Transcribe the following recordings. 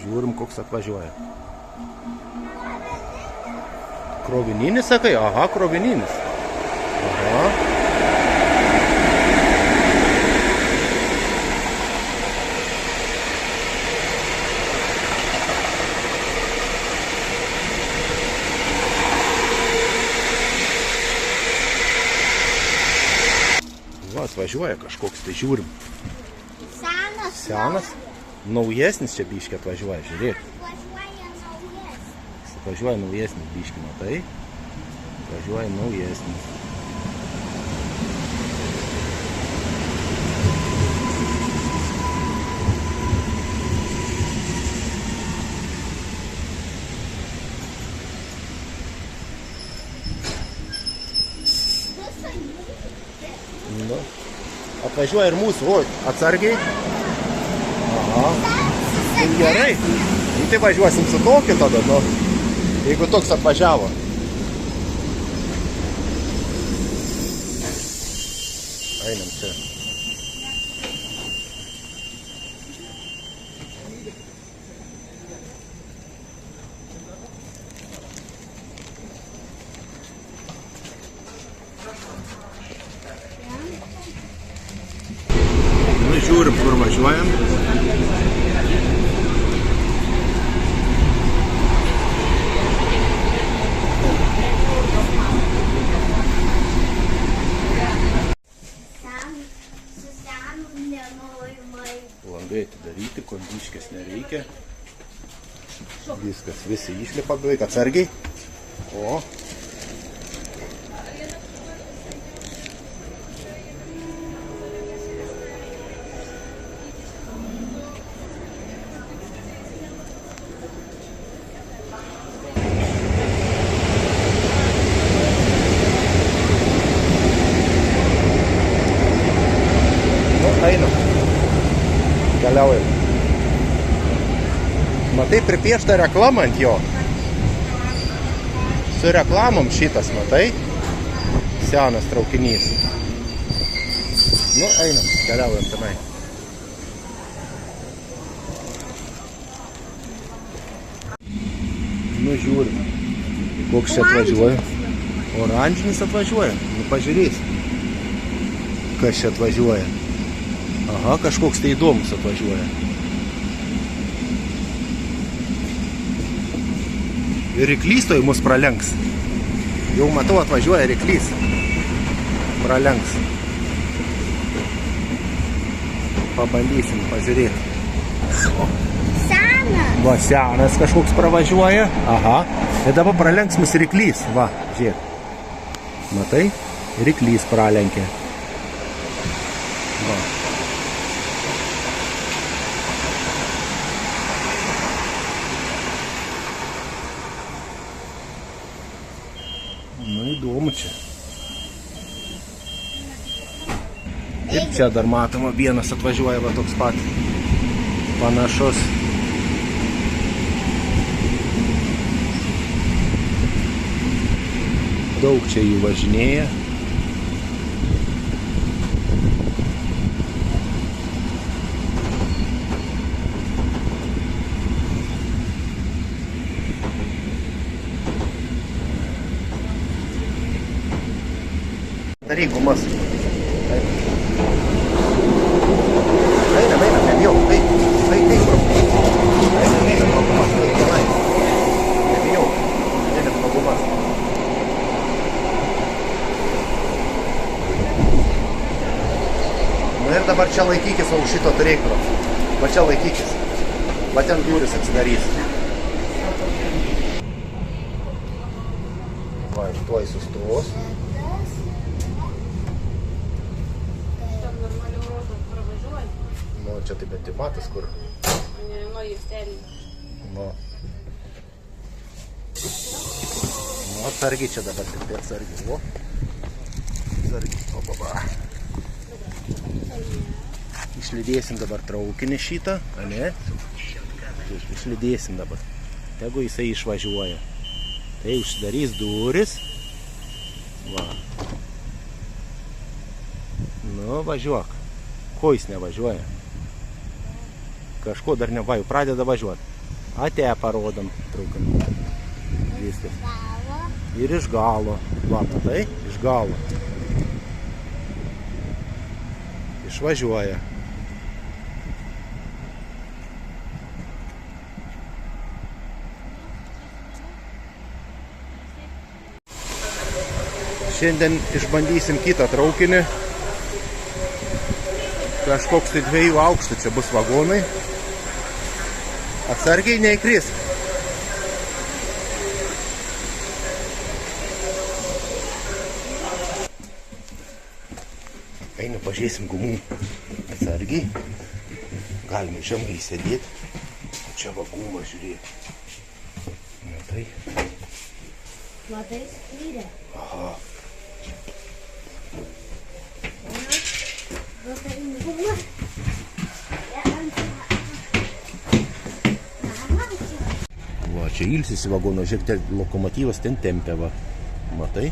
Žiūrim, koks atvažiuoja. Krovininis, sakai? Aha, krovininis. Aha. Va, atvažiuoja kažkoks, tai žiūrim. Senas. Naujesnis čia biškį atvažiuoja, žiūrėk. Atvažiuoja naujesnis biškį, matai? Atvažiuoja naujesnis. Nu. Atvažiuoja ir mūsų, o, atsargiai. Aha. Tai gerai. Tai važiuosim su tokiu tada, nu. Jeigu toks atvažiavo. Einam čia. Nu, žiūrim, kur važiuojam. Langai atidaryti, kondiškės nereikia. Viskas, visi išlipa beveik atsargiai. O. Einam. Keliaujam. Matai, pripiešta reklama ant jo. Su reklamom šitas, matai? Senas traukinys. Nu, einam, keliaujam tenai. Nu, žiūrim. Koks čia atvažiuoja? Oranžinis atvažiuoja. Nu, pažiūrės. Kas čia atvažiuoja? Aha, kažkoks tai įdomus atvažiuoja. Ir ryklys toj mus pralenks. Jau matau, atvažiuoja ryklys. Pralenks. Pabandysim pažiūrėti. Senas. Va, senas kažkoks pravažiuoja. Aha. Ir dabar pralenks mus ryklys. Va, žiūrėk. Matai? Ryklys pralenkė. Va. Nu, įdomu čia. Ir čia dar matoma, vienas atvažiuoja, va toks pat panašus. Daug čia jų važinėja. Daryk gumas. Einam, nebijau. Eik, bro. Einam, pro gumas. Eik, tenai. Nebijau. Einam, pro gumas. Nu ir dabar čia laikykis, o už šito turėk, bro. Va čia laikykis. Va ten durys atsidarys. Va, tuoj sustos. Nu, čia tai bent matas, kur. Nu, juostelį. Nu. Nu, atsargiai čia dabar, tik tai atsargiai. O. Atsargiai. O, baba. Išlydėsim dabar traukinį šitą, ane? Išlydėsim dabar. Tegu jisai išvažiuoja. Tai užsidarys duris. Va. Nu, važiuok. Ko jis nevažiuoja? Kažko dar ne, va, jau pradeda važiuoti. Ate parodom traukinį. Viskas. Ir iš galo. Va, matai? Iš galo. Išvažiuoja. Šiandien išbandysim kitą traukinį. Kažkoks tai 2 aukštų čia bus vagonai. Atsargiai neįkris. Einu pažiūrėsim gumų. Atsargiai. Galime žemai įsėdėti. O čia va gumą žiūrėti. Matai? Matai skyrė. Aha. Va, čia ilsisi vagono, žiūrėk, ten lokomotyvas ten tempia, va. Matai?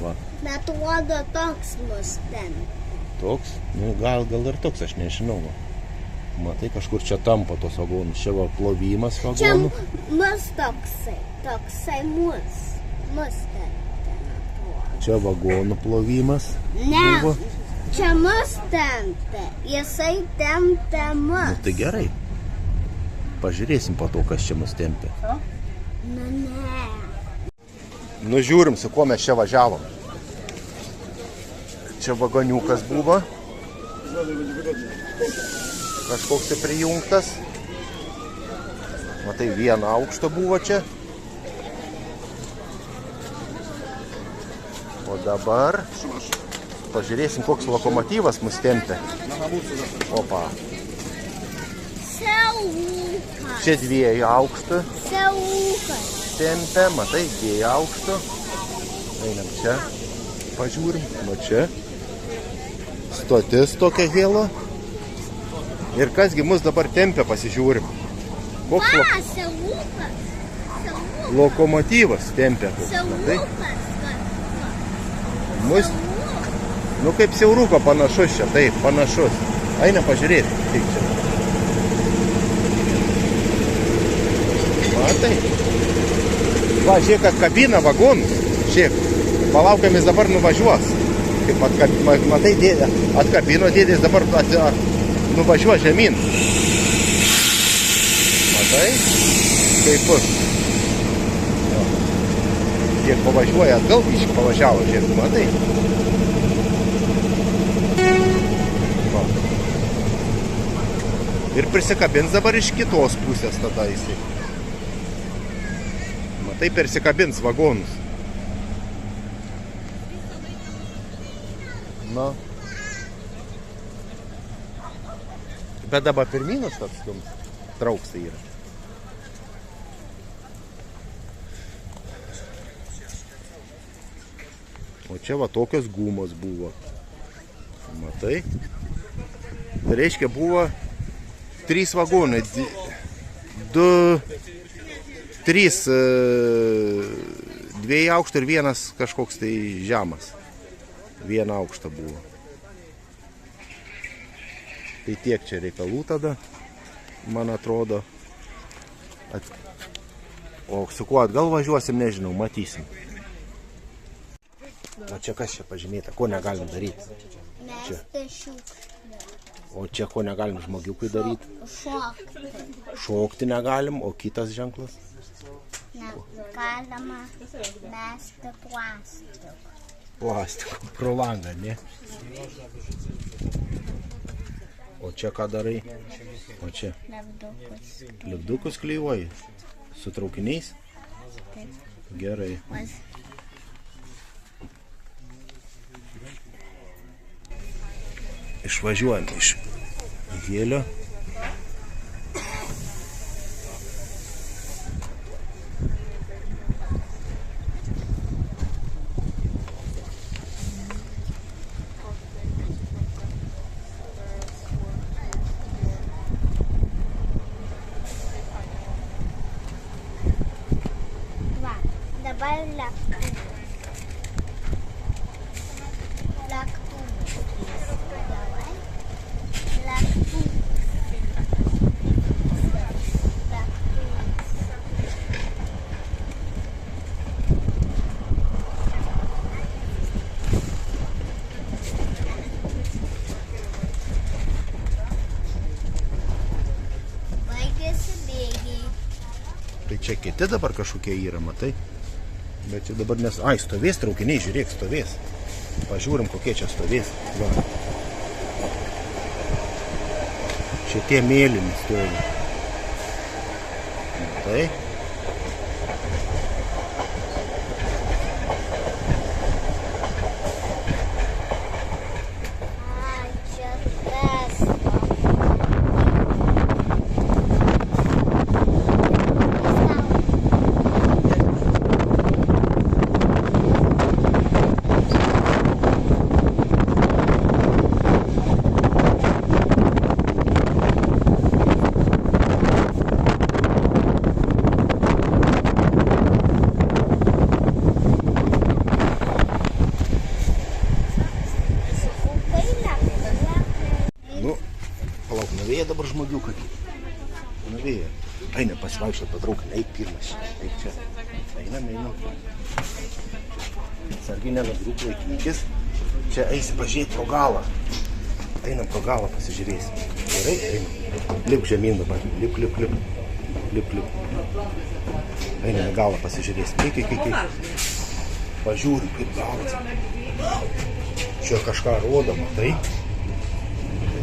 Va. Bet atrodo toks mus ten. Toks? Nu, gal ir toks, aš nežinau. Va. Matai, kažkur čia tampa tos vagonus. Čia va plovimas Čia vagonų. mus toksai mus. Mus ten atrodo. Čia vagonų plovimas. Ne, buvo. čia mus tempia. Jisai tempia mus. Nu, tai gerai. Pažiūrėsim po to, kas čia mus tempia. Nu, ne. Nu, žiūrim, su kuo mes čia važiavom. Čia vagoniukas buvo. Kažkoks tai prijungtas. Matai, 1 aukšto buvo čia. O dabar pažiūrėsim, koks lokomotyvas mus tempia. Opa. Siaukas. Čia 2 aukštų Siaukas. tempia. Matai, 2 aukštų. Einam čia. Pažiūrim. Va čia. Stotis tokia hėlo. Ir kasgi mus dabar tempia, pasižiūrim. Koks Siaukas. lokomotyvas tempia. Matai? Mus, nu kaip siauruko panašus čia, taip, panašus. Eina pažiūrėti, tik čia. Matai? Va, žiūrėk, atkabina vagonus. Žiūrėk, palaukiamis dabar nuvažiuos. Kaip matai, atkabino dėdės dabar nuvažiuos žemyn. Matai? Kaip bus. Tiek pavažiuoja atgal, biškį pavažiavo, žiūrėk, matai. Va. Ir prisikabins dabar iš kitos pusės tada jisai. Matai, persikabins vagonus. Na. Bet dabar pirminus tas trauks tai yra. O čia va tokios gumos buvo. Matai? Tai reiškia buvo 3 vagonai. 3 2 aukšto ir 1 kažkoks tai žemas. 1 aukštą buvo. Tai tiek čia reikalų tada, man atrodo. O su kuo atgal važiuosim, nežinau, matysim. O čia kas čia pažymėta, ko negalim daryti? Mesti šiukšlę. O čia ko negalim žmogiukui daryti? Šokti. Šokti negalim, o kitas ženklas? Negalima mesti plastiką. Plastiko, pro langą, ne? O čia ką darai? O čia? Lipdukus. Lipdukus klijuoji? Su traukiniais? Taip. Gerai. Išvažiuojam iš Gėlio. Va, dabar lėktuvas. Tai čia kiti dabar kažkokie yra, matai. Bet čia dabar nes... Ai, stovės traukiniai, žiūrėk, stovės. Pažiūrim, kokie čia stovės. Va. Šitie mėlyni stovi. Matai. Ai, čia tas. Nu, palauk, nuvėja dabar žmogiukai. Nuvėja. Eina pasivaikščiot patraukinį, eik pirmas. Eik čia. Einam. Sargiai nenagriuk laikykis. Čia eisi pažiūrėti pro galą. Einam pro galą pasižiūrėsim. Gerai, einam. Lipk žemyn dabar. Lipk. Lip. Einam į galą pasižiūrėsim. Eik. Pažiūrim, kaip galas. Čia kažką rodo, matai.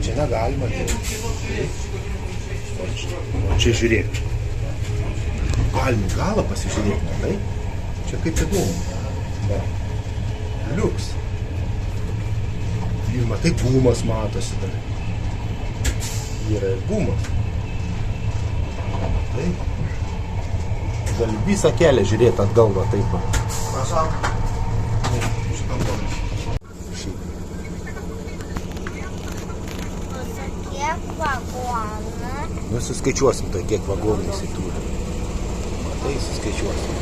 Čia negalima. O čia žiūrėk. Galim į galą pasižiūrėti, matai. Čia kaip įdomu. Liuks. Ir matai, gumas matosi dar. Yra ir gumas. Matai. Gali visą kelią žiūrėti atgal, va taip. Prašau. Šitam galą. Kiek vagonų? Nu, suskaičiuosim tai, kiek vagonų jisai turi. Matai, suskaičiuosim.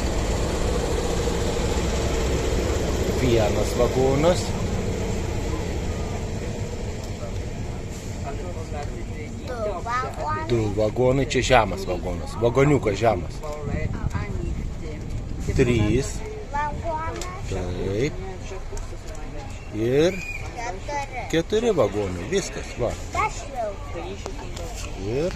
Vienas vagonas. Du vagonai, čia žemas vagonas. Vagoniukas žemas. 3. Vagonas. Taip. Ir 4 vagonai. Viskas, va. Dašliau. Ir